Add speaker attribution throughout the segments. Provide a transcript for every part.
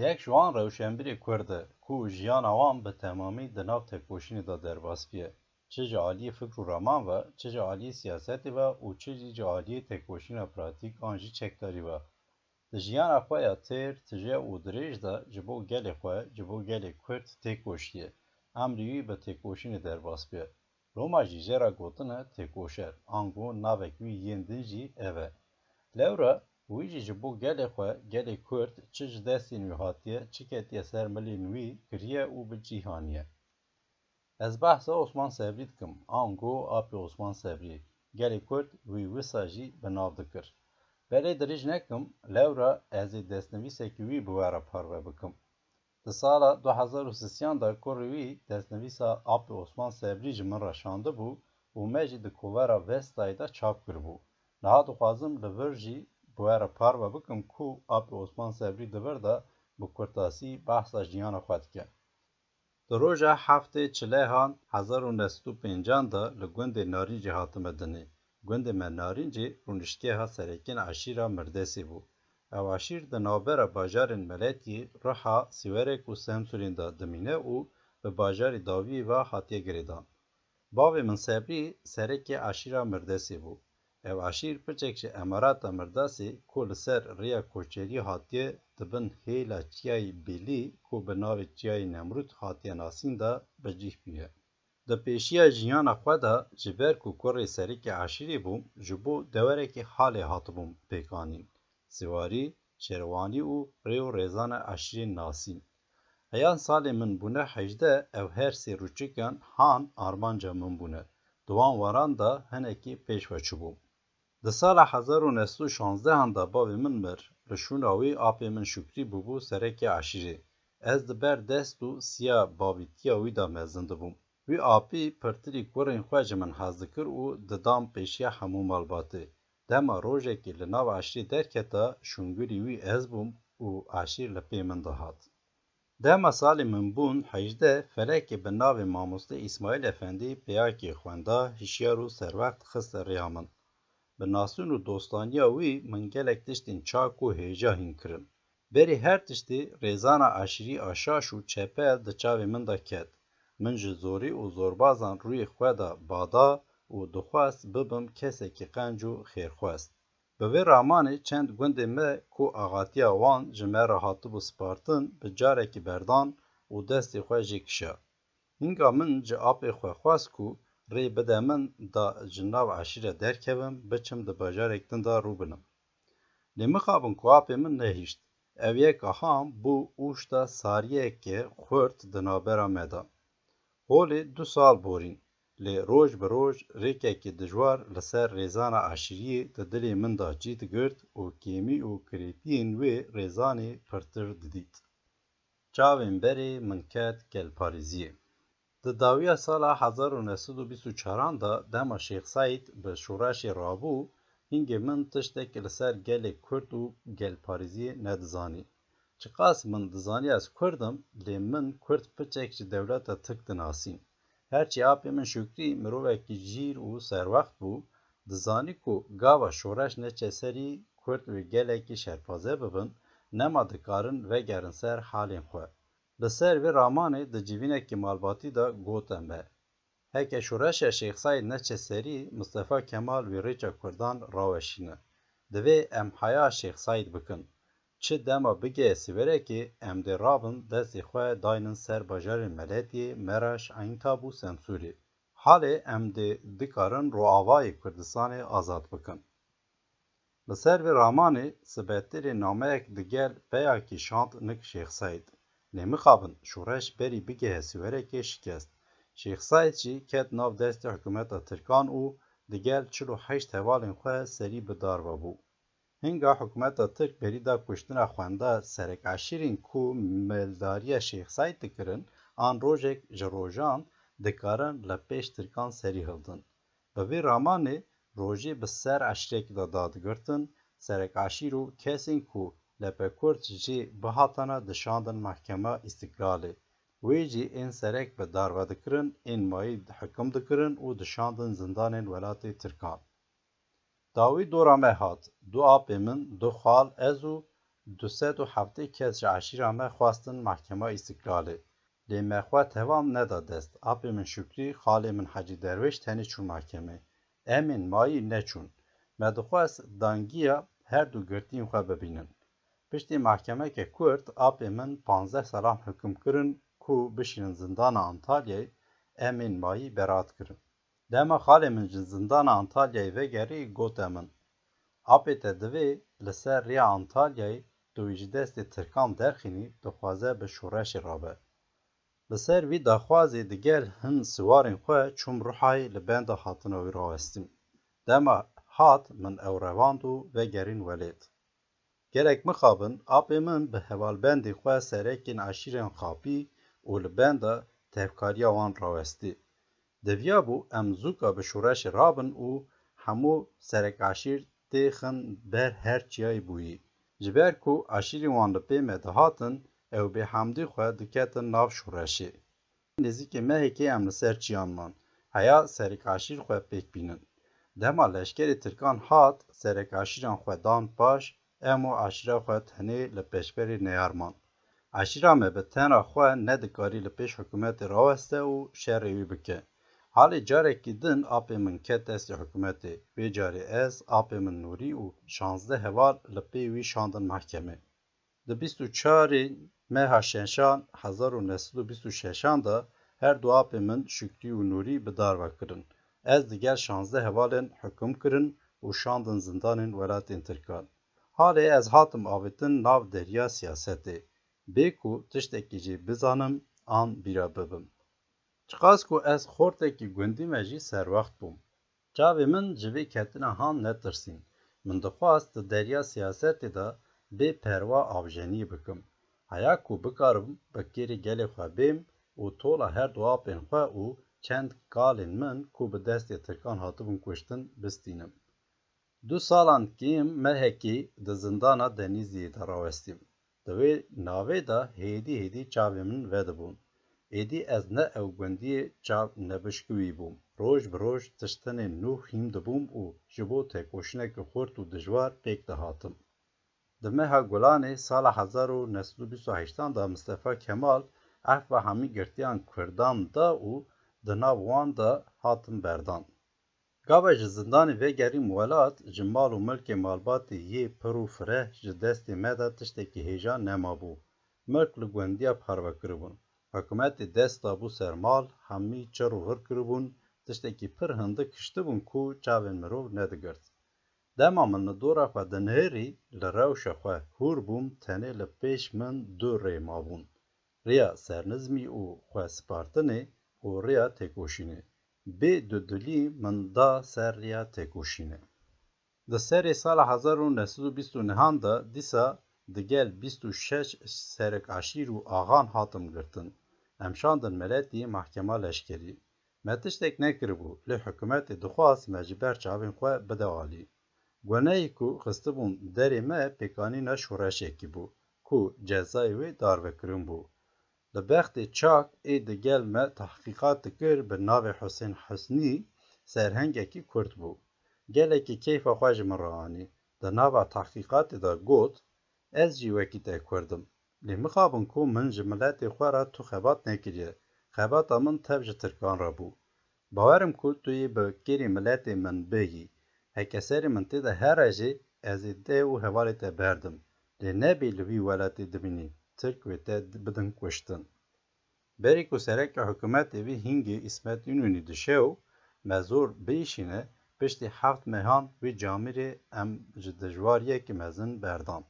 Speaker 1: یک جوان روشنبیر کرد کو ژیانا wan bi temamî di nav têkoşînê de derbas biye. Çi ji aliyê fikr û raman ve, çi ji aliyê siyasetê ve û çi jî ji aliyê têkoşîna pratik an jî çekdarî ve. Di jiyana xwe ya têr, tije û dirêj de ji bo gelê xwe, ji bo gelê Kurd tê koştiye. Emrî wî bi têkoşînê derbas biye. Roma jî jêra gotin e têkoşer, ango navek wî yên din jî ev e. Lewra wî jî ji bo gelê xwe, gelê Kurd çi ji destên wî hatiye, çi ketiye ser milên wî kiriye û bi cîhaniye. Ez behsa Osman Sebrî dikim, ango apê Osman Sebrî. Gelê Kurd wî wisa jî bi nav dikir. Berê dirêj nekim, lewra ez ê destnivîsekî wî bi we re parve bikim. Di sala 2003 de kurê wî destnivîsa apê Osman Sebrî ji min re şandibû û me jî di kovera Vestayê de çap kiribû. Niha dixwazim li vir jî bi we re parve bikim ku apê Osman Sebrî di vir de bi kurtasî behsa jiyana xwe dike. Di roja heftê çilêhan 1905 de li gundê Narîncê hatime dinê. Gundê me Narîncê rûniştgeha serekên eşîra Mirdesê bû. Ev eşîr di navbera bajarên Meletiyê, Riha, Sîwerek û Semsûrên de dimîne û bi bajarê Dawiyê ve hatiye girêdan. Bavê min Sebrî serekê eşîra Mirdesê bû. Ev eşîr piçek ji Emirata Mirdasê ku li ser rêya koçerî hatiye dibin hêla Çiyayê Bêlî ku bi navê Çiyayê Nemrûd hatiye nasîn de bicih bûye. Di pêşiya jiyana xwe de ji ber ku kurê serekê eşîrê bûm, ji bo dewerekê halê hatibûm pêkanîn. Siwarî, şerwanî û rê û rêzana eşîrên nasîn. Heyan salê min bûne 18, ev her sê rûçikan han armanca min bûne. Di wan waran de hinekî pêş ve çûbûm. Di sala 1916 de bavê min mir, li şûna wê apê min Şükrî bûbû serekê eşîrê. Ez di ber dest û siya bavîtiya wî de mezin dibûm. Wî apî pirtirî kurên xwe ji min hez dikir û didam pêşiya hemû malbatê. Dema rojekê li nav eşîrê derketa, şûngirî wî ez bûm û eşîr li pê min de hat. Dema salê min bûn 18, felekê bi navê Mamoste İsmaîl Efendî peyakê xwenda, hişyar û serwext xiste rêya min. Bi nasîn û dostaniya wî min gelek tiştên çak û hêja hîn kirin. Berî her tiştî rêzana eşîrî a şaş û çepel di çavê min de ket. Min ji zorî û zorbazan rûyê xwe de bada û dixwast bibim kesekî qenc û xêrxwest. Bi vê ramanê çend gundê me ku axatiya wan ji me re hatibû spartin, bi carekî berdan û destê xwe jê kişa. Hinga min ji apê xwe xwast ku rê bide min da ji nav eşîre derkevim, biçim di bajarek din de rûbinim. Lê mixabin ku apê min nehîşt. Ev yek aham bû ûşta sariyekê xurt di navbera me de. Holê 2 sal borîn. Lê roj bi roj rêkekî dijwar li ser rêzana eşîriyê di dilê min de cî digirt û kêmî û kirêtiyên wê rêzanê pirtir didît. Çavên berê min ket gelparêziyê. Di dawiya sala 1924 de dema Şêx Saîd bi şoreşê rabû, hingê min tiştekî li ser gelê Kurd û gelparêziyê nedizanî. Çiqas min dizanî ez Kurdim, lê min Kurd piçek ji dewleta Tirk dinasîn. Herçî apê min Şükrî mirovekî jîr û serwext bû, dizanî ku gava şoreş neçe serî Kurd wê gelekî şerpaze bibin, nema dikarin vegerin ser halên xwe. Li ser vê ramanê di civînekî malbatî de got em e. Heke şoreşa Şêx Saîd neçe serî, Mustefa Kemal wê rêça Kurdan raweşîne. Divê em heya Şêx Saîd bikin. Çi dema bigê Sîwerekê em dê rabin destê xwe daynin ser bajarên Meletiyê, Meraş, Eyntab û Semsûrê. Halê em dê dikarin Roavayê Kurdistanê azad bikin. Li ser vê ramanê sibettirê nameyek digel peyakî şand nik Şêx Saîd. Lê mixabin şoreş berî bigêhe Sîwerekê şikest. Şêx Saîd jî ket nav destê hikûmeta Tirkan û digel 48 hevalên xwe serî bi dar ve bû. Hinga hikûmeta Tirk berî da kuştina xwenda serek eşîrên ku mêldariya Şêx Saîd dikirin, an rojek ji rojan dikarin li pêş Tirkan serî hildin. Bi vê ramanê rojê bi ser eşîrekî de dadigirtin, serek eşîr û kesên ku Lepekurd jê bihatine dişandin Mehkema İstiklalê. Wê jî ên serek bi darve dikirin, ên mayî hikim dikirin û dişandin zindanên welatê Tirkan. Dawî dora me hat, 2 apê min, 2 xal ez û 207 کس ji eşîra me xwastin Mahkema Îstiqlalê. Lê me xwe tevam neda dest. Apê min Şükrî, xalê min Hecî Derweş tenê çûn mahkemê. Em ên mayî neçûn. Me dixwest dangiya her du girtiyên xwe bibînin. Piştî mahkemeke Kurd, apê min 15 salan hukm kirin ku bişînin zindana Antalyayê, em ên mayî beraat kirin. Dema xalê min ji zindana Antalyayê vegerî gote min. Apê te divê li ser rêya Antalyayê tu wî ji destê Tirkan derxînî, dixwaze bi şoreşê rabe. Li ser vî daxwazê digel hin siwarên xwe çûm Rihayê li benda hatina wî rawestîn. Dema hat min ew revand û vegerîn welêt. Gelek mixabin, apê min bi hevalbendê xwe serekên eşîrên xapî û li benda tevkariya wan rawestî. Deviya bû em zûka bi şoreşê rabin û hemû serek-eşîr têxin ber her çiyayê bûyî. Ji ber ku eşîrên wan li pê me dihatin, ew bêhemdî xwe diketin nav şoreşê. Nêzîkî mehekê em li ser çiyan man, heya serek-eşîr xwe pêk bînin. Dema leşkerê Tirkan hat, serek-eşîran xwe dan paş, em û eşîra xwe tenê li pêşberê neyarman. Eşîra me bi tena xwe nedikarî li pêş hikûmetê raweste û şerê wî bike. Halê carekî din apê min ket destê hikûmetê, vê carê ez, apê min Nûrî û 16 heval li pê wî şandin mahkemê. Di 24 meha şenşan 1926 da her du apê min Şükrî û Nûrî bi dar ve kirin. Ez digel 16 hevalên hukm kirin û şandin zindanên welatên Tirkan. Halê ez hatim avêtin nav deriya siyasetê. Bê ku tiştekî jî bizanim an bîra bibim. Çiqas ku ez xortekî gundî me jî serwext bûm. Çavê min ji vê ketina han netirsîn. Min dixwast di deriya siyasetê de bê perwa avjeniyê bikim. Heya ku bikarim bi kêrê gelê xwe bêm û tola her du apên xwe û çend kalên min ku bi destê Tirkan hatibûn kuştin bistînim. 2 salan kêm mehekê di zindana Denîzliyê de rawestîm. Di vê navê de hêdî çavê min vedibûn. Êdî ez ne ew gundiyê çav nebişkivî bûm. Roj bi roj tiştinên nû hîm dibûm û ji bo têkoşînekî xurt û dijwar pêk dihatim. Di meha Gulanê sala 1928 da Mustefa Kemal ev ve hemî girtiyan Kurdan da û di nav wan de hatin berdan. Gava ji zindanê vegerîm welat, ji mal û milkê malbatê yê pir û fireh ji destê me de tiştekî hêja nemabû. Milk li gundiya parve kiribûn. Hikûmetê dest dabû ser mal, hemî çir û hir kiribûn, tiştekî pir hindik kiştibûn ku çavên mirov nedigirt. Dema min li dora xwe dinihêrî, li rewşa xwe hûr bûm, tenê li pêş min du rê mabûn. Rêya sernizmî û xwespartinê û rêya têkoşînê. Bê dudilî min da ser rêya têkoşînê. Di serê sala 1929 da dîsa digel 26 serek-eşîr û axan hatin girtin. Em şandin meletî mahkema leşkerî. Me tiştek nekiribû, lê hikûmetê dixwast me ji ber çavên xwe bide alî. Goneyê ku xistibûn derê me pêkanîna şoreşekî bû, ku cezayê wê darvekirin bû. Li bextê çak ê digel me tehqîqat dikir bi navê Husên Husnî, serhengekî Kurd bû. Gelekî keyfa xwe ji min raanî. Di nava tehqîqatê de got, ez jî wekî te Kurdim. Lê mixabin ku min ji miletê xwe re tu xebat nekiriye. Xebata min tev ji Tirkan re bû. Bawerim ku tu yê bi kêrê miletê min bêyî. Hekeserê min tê de here jî ez ê te û hevalê te berdim. Lê nebê li vî welatê dimînî. Tirk wê te bidin kuştin. Berî ku sereka hikûmetê wî hîngê İsmet İnönü dişew, me zor bêşîne, piştî 7 mehan wî Camirê em ji dijwariyekî mezin berdan.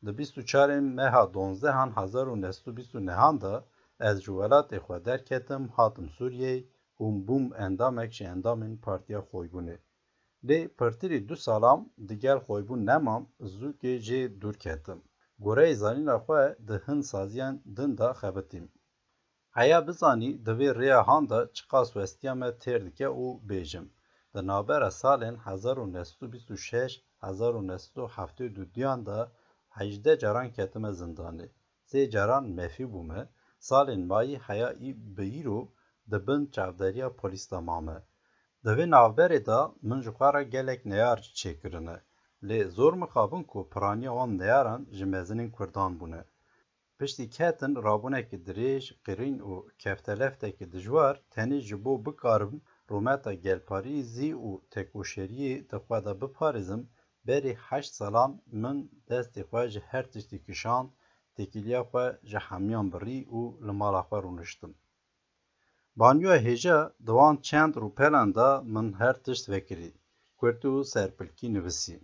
Speaker 1: Di 24 meha 12 1929 da ez ji welatê xwe derketim, hatim Sûriyeyê û bûm endamek ji endamên Partiya Xoybûnê. Lê pirtirî 2 salam digel Xoybûn nemam, zûkê jê dûr ketim. Goreyê zanîna xwe di hin saziyan din de xebitîm. Heya bizanî di vê rêya han de çiqas westiya me têr dike û bêjim. Di navbera salên 1926-1972 da 18 caran ketime zindanê. 3 caran mefî bûme, salên mayî heya bi îro dibin çavderiya polîs de mame. Di vê navberê de min ji xwe re gelek neyar çêkirine. lê zor mixabin ku piraniya wan neyaran ji mezinên Kurdan bûne. Piştî ketin rabûnekî dirêj, qirîn û kefteleftekî dijwar tenê ji bo bikarim rûmeta gelparî zî û tekoşeriyê di xwe de biparêzim, berê 8 salan min destê xwe ji her tiştî kişand, têkiliya xwe ji hemiyan birî û li mala xwe rûniştim. Banyoya hêja di wan çend rûpelan da min her tişt vekirî, kurtî û serpilkî nivîsî.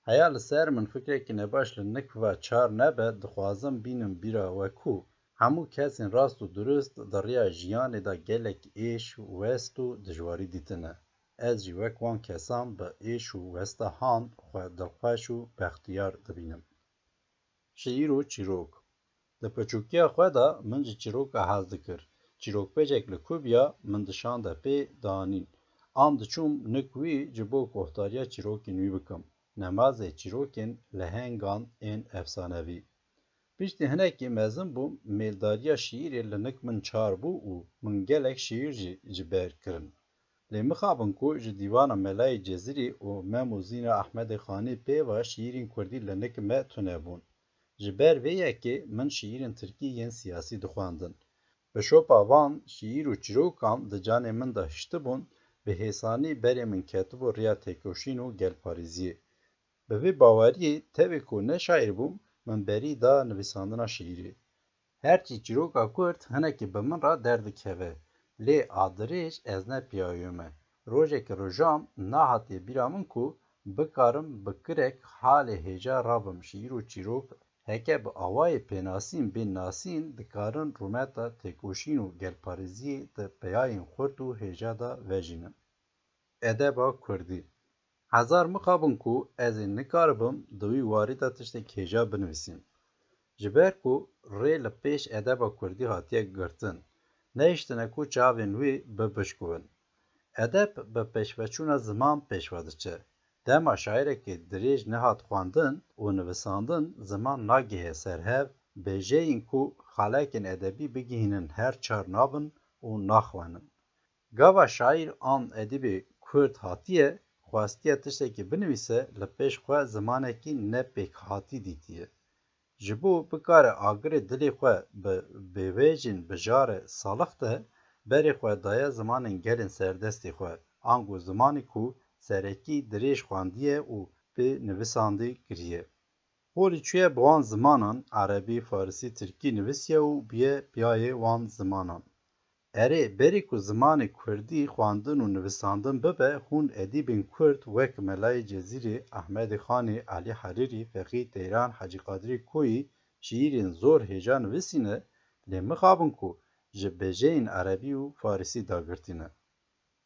Speaker 1: Heya li ser min fikrekî nebaş li nik ve çar nebe, dixwazim bînim bîra wekû hemû kesên rast û durist di rêya jiyanê de gelek êş, west û dijwarî dîtine. Ez jî wek wan kesan bi êş û westa hand xwe dilxweş û bextiyar dibînim. Şîîr û çîrok. Li piçûkiya xwe de min ji çîroka hez dikir. Çîrokbêjek li Kubiya min dişande pê danîn. An diçûm nik wî ji bo guhdariya çîrokên wî bikim. Nemazê çîrokên lehengan ên efsanevî. Piştî hinekî mezin bûm, mêldariya şîîrê li nik min çar bû û min gelek şîîr jî ji ber kirin. Lê mixabin ku ji dîwana Melayê Cezîrî û Mem û Zîna Ehmedê Xanî pêva şîîrên Kurdî li nik me tune bûn. Ji ber vê yekê min şîîrên Tirkî yên siyasî dixwandin. Bi şopa van şîîr û çîrokan di canê min de hiştibûn, bi hêsanî berê min ketibû rêya têkoşîn û gelparêziyê. Bi vê baweriyê tevê ku ne şaîr bûm, min berî da nivîsandina şîîrê. Herçî çîroka Kurd hinekî bi min re derdikeve, lê adirêj ez ne piyayome. Rojekê rojam nehatiye bîra min ku bikarim bi kirek halê hêja rabim şîîr û çîrok heke bi awayê pênasîn bên nasîn dikarin rûmeta têkoşîn û gelparêziyê di peyayên xurt û hêja de vejînin. Edeba Kurdî. Hezar mixabin ku ez ê nikaribim di wî warî de tiştek hêja binivîsim. Ji ber ku rê li pêş edeba Kurdî hatiye girtin, nehîştine ku çavên wê bibişkuvin. Edeb bi pêşveçûna ziman pêşve diçe. Dema şaîrekê dirêj nehat xwandin û nivîsandin, ziman nagihe ser hev, bêjeyîn ku xelekên edebî bigihînin her çar nabin û naxwenin. Gava şaîr an edîbê Kurd hatiye, xwastiye tiştekî binivîse, li pêş xwe zimanekî ne pêkhatî dîtiye. Ji bo bikare agirê dilê xwe bi bêwêjên bijare salix de, berê xwe daye zimanên gelên serdestê xwe, ango zimanê ku serekî dirêj xwandiye û pê nivîsandî kiriye. Holî çûye bi wan zimanan, Erebî, Farsî, Tirkî nivîsiye û bîye piyayê wan zimanan. Erê berî ku zimanê Kurdî xwandin û nivîsandin bibe, hûn edîbên Kurd wek Melayê Cezîrê, Ehmedê Xanê, Elî Herîrî, Feqî Teyran, Hacî Qadirî Koyî şîîrên zor hêja nivîsîne, lê mixabin ku ji bêjeyên Erebî û Farsî dagirtîne.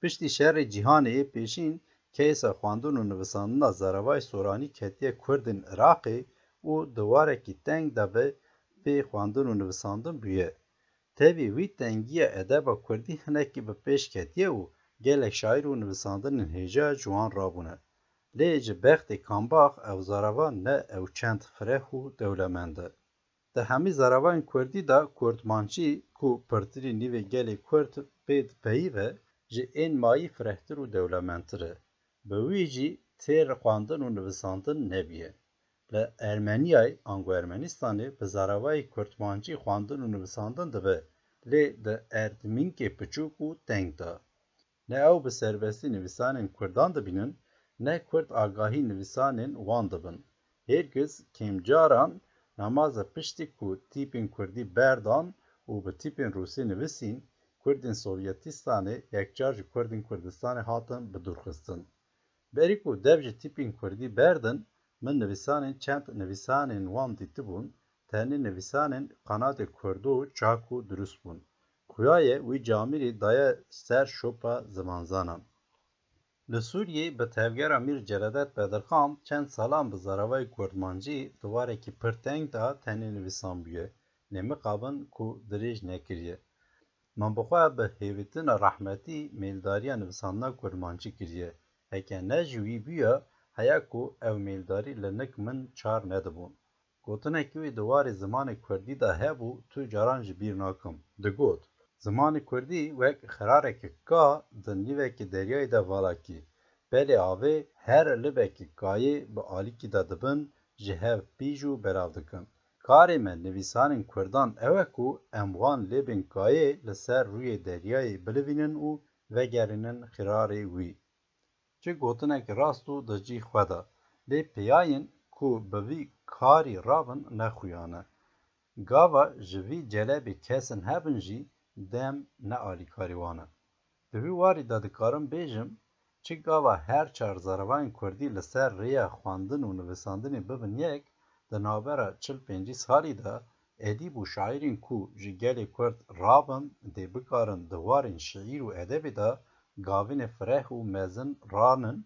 Speaker 1: Piştî şerê cîhanê pêşîn, keysa xwandin û nivîsandina Zeravay Soranî ketiye Kurdên Iraqê û di warekî teng de be pê xwandin û nivîsandin bûye. Tevî wî tengiya edeba Kurdî hinekî bi pêş ketiye û gelek şaîr û nivîsandinên hêja ji wan rabûne. Lê ji bextê kambax ew zarava ne ew çend fireh û dewlemend e. Di hemî zaravayên Kurdî de Kurdmançî ku pirtirî nîvê gelê Kurd pê dipeyive, ji ên mayî firehtir û dewlemendtir e. Bi wî jî têr xwandin û nivîsandin nebûye. Li Ermeniyayê, ango Ermenistanê, bi zaravayê Kurdmançî xwandin û nivîsandin dibe, lê di erdmînkê piçûk û teng de. Ne ew bi serbestî nivîsanên Kurdan dibînin, ne Kurd agahî nivîsanên wan dibin. Hêrgiz kêmcaran nemaze piştî ku tîpên Kurdî berdan û bi tîpên Rûsî nivîsîn, Kurdên Sovyetistanê yekcar ji Kurdên Kurdistanê hatin bidûrxistin. Berî ku dev ji tîpên Kurdî berdin, min nivîsanên çend nivîsanên wan dîtibûn, tenê nivîsanên qenatê Kurd û çak û durust bûn. Xuyayê wî camirî daye ser şopa zimanzanan. Li Sûriyê bi tevgera Mîr Celedet Bedirxan çend salan bi zaravayê Kurdmancî di warekî pir teng de tenê nivîsan bûye, lê mixabin ku dirêj nekiriye. Min bixwe bi hêvîtina rehmetî mêldariya nivîsandina Kurdmancî kiriye. Heke ne ji wî bûye, heya ku ew mêldarî li nik min çar nedibûn. Gotinekî wê di warê zimanê Kurdî de hebû, tu caran ji bîr nakim. Digot: Zimanê Kurdî wek xirarekî ka di nîvekî deryayê de valakî. belê avê her libekî gayê bi alîkî de dibin, ji hev pîj û belav dikin. Karê me nivîsanên Kurdan ew e ku em wan lêbên gayê li ser rûyê deryayê bilivînin û vegerînin xirarê wî. Çi gotinekî rast û di cî xwe de, lê peyayên ku bi vî karî rabin nexuyane. Gava ji vî celebê kesin hebin jî dem ne alîkarî wan e. Di vî warî de dikarim bêjim, çi gava her çar zaravayên Kurdî li ser rêya xwandin û nivîsandinê bibin yek, di navbera 40-50 salî de edîb û şaîrên ku ji gelê Kurd rabin dê bikarin di warên şîîr û edebê de gavînê fireh û mezin ranin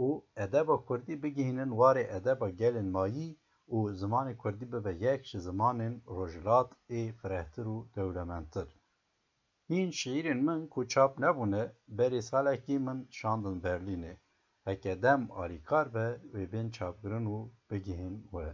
Speaker 1: û edeba Kurdî bigihînin warê edeba gelên mayî û zimanê Kurdî bibe yek ji zimanên rojhilat ê firehtir û dewlemendtir. Hîn şîîrên min ku çap nebûne, berê salekî min şandin Berlînê. Heke dem alîkar be, wê bên çapkirin û bigihîn we.